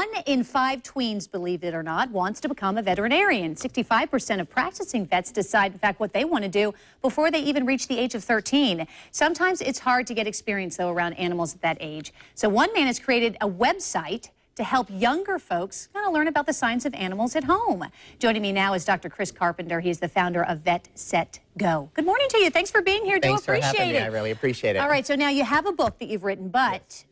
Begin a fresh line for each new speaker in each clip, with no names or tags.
1 in 5 tweens, believe it or not, wants to become a veterinarian. 65% of practicing vets decide, in fact, what they want to do before they even reach the age of 13. Sometimes it's hard to get experience, though, around animals at that age. So one man has created a website to help younger folks kind of learn about the science of animals at home. Joining me now is Dr. Chris Carpenter. He's the founder of Vet Set Go. Good morning to you. Thanks for being here.
Thanks
Do appreciate
for having
it.
me. I really appreciate it.
All right, so now you have a book that you've written, but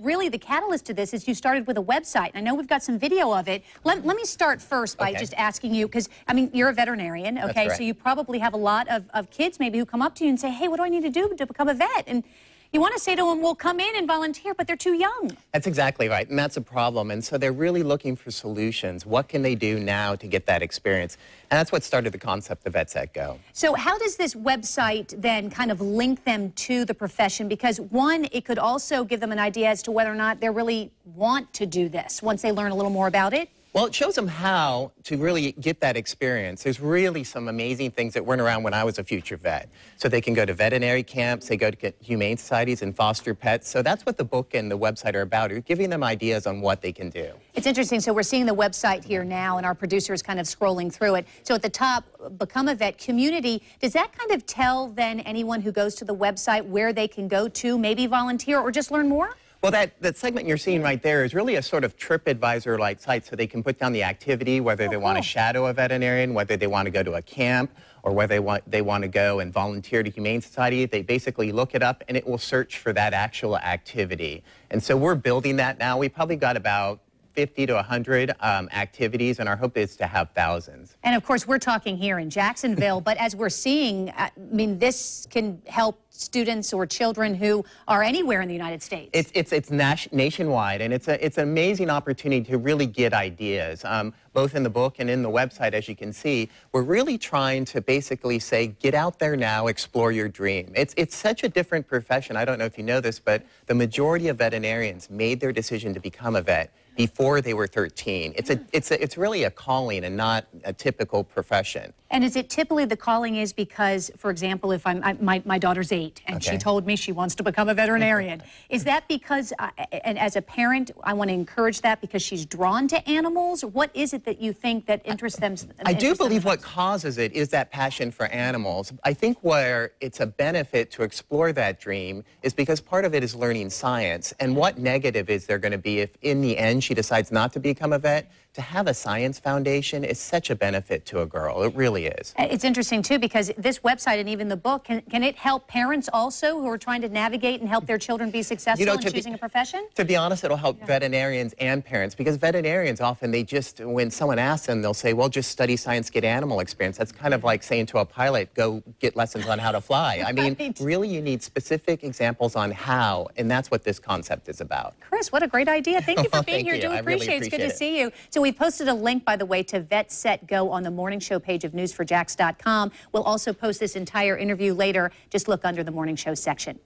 really the catalyst to this is you started with a website. I know we've got some video of it. Let me start first by just asking you, because, I mean, you're a veterinarian, okay?
That's right.
So you probably have a lot of kids maybe who come up to you and say, hey, what do I need to do to become a vet? And you want to say to them, well, come in and volunteer, but they're too young.
That's exactly right, and that's a problem. And so they're really looking for solutions. What can they do now to get that experience? And that's what started the concept of Vet Set Go.
So how does this website then kind of link them to the profession? Because one, it could also give them an idea as to whether or not they really want to do this once they learn a little more about it.
Well, it shows them how to really get that experience. There's really some amazing things that weren't around when I was a future vet. So they can go to veterinary camps, they go to humane societies and foster pets. So that's what the book and the website are about, giving them ideas on what they can do.
It's interesting. So we're seeing the website here now, and our producer is kind of scrolling through it. So at the top, Become a Vet Community. Does that kind of tell then anyone who goes to the website where they can go to, maybe volunteer or just learn more?
Well, that segment you're seeing right there is really a sort of TripAdvisor-like site, so they can put down the activity, whether they want to shadow a veterinarian, whether they want to go to a camp, or whether they want to go and volunteer to Humane Society. They basically look it up, and it will search for that actual activity. And so we're building that now. We probably got about 50 to 100 activities, and our hope is to have thousands.
And of course, we're talking here in Jacksonville, but as we're seeing, I mean, this can help students or children who are anywhere in the United States.
It's nationwide, and it's an amazing opportunity to really get ideas. Both in the book and in the website, as you can see, we're really trying to basically say, get out there now, explore your dream. It's such a different profession. I don't know if you know this, but the majority of veterinarians made their decision to become a vet before they were 13. It's really a calling and not a typical profession.
And is it typically the calling is because, for example, if my daughter's 8 and she told me she wants to become a veterinarian, is that because, and as a parent, I want to encourage that because she's drawn to animals? What is it that you think that interests them?
I do believe what causes it is that passion for animals. I think where it's a benefit to explore that dream is because part of it is learning science. And what negative is there going to be if in the end she decides not to become a vet? To have a science foundation is such a benefit to a girl. It really is.
It's interesting, too, because this website and even the book, can it help parents also who are trying to navigate and help their children be successful in choosing a profession?
To be honest, it'll help veterinarians and parents, because veterinarians often, they just, when someone asks them, they'll say, well, just study science, get animal experience. That's kind of like saying to a pilot, go get lessons on how to fly. I mean, really, you need specific examples on how, and that's what this concept is about.
Chris, what a great idea. Thank you for being here.
You.
Do appreciate it. It's good to see you. So we posted a link, by the way, to Vet Set Go on the morning show page of newsforjax.com. We'll also post this entire interview later. Just look under the morning show section.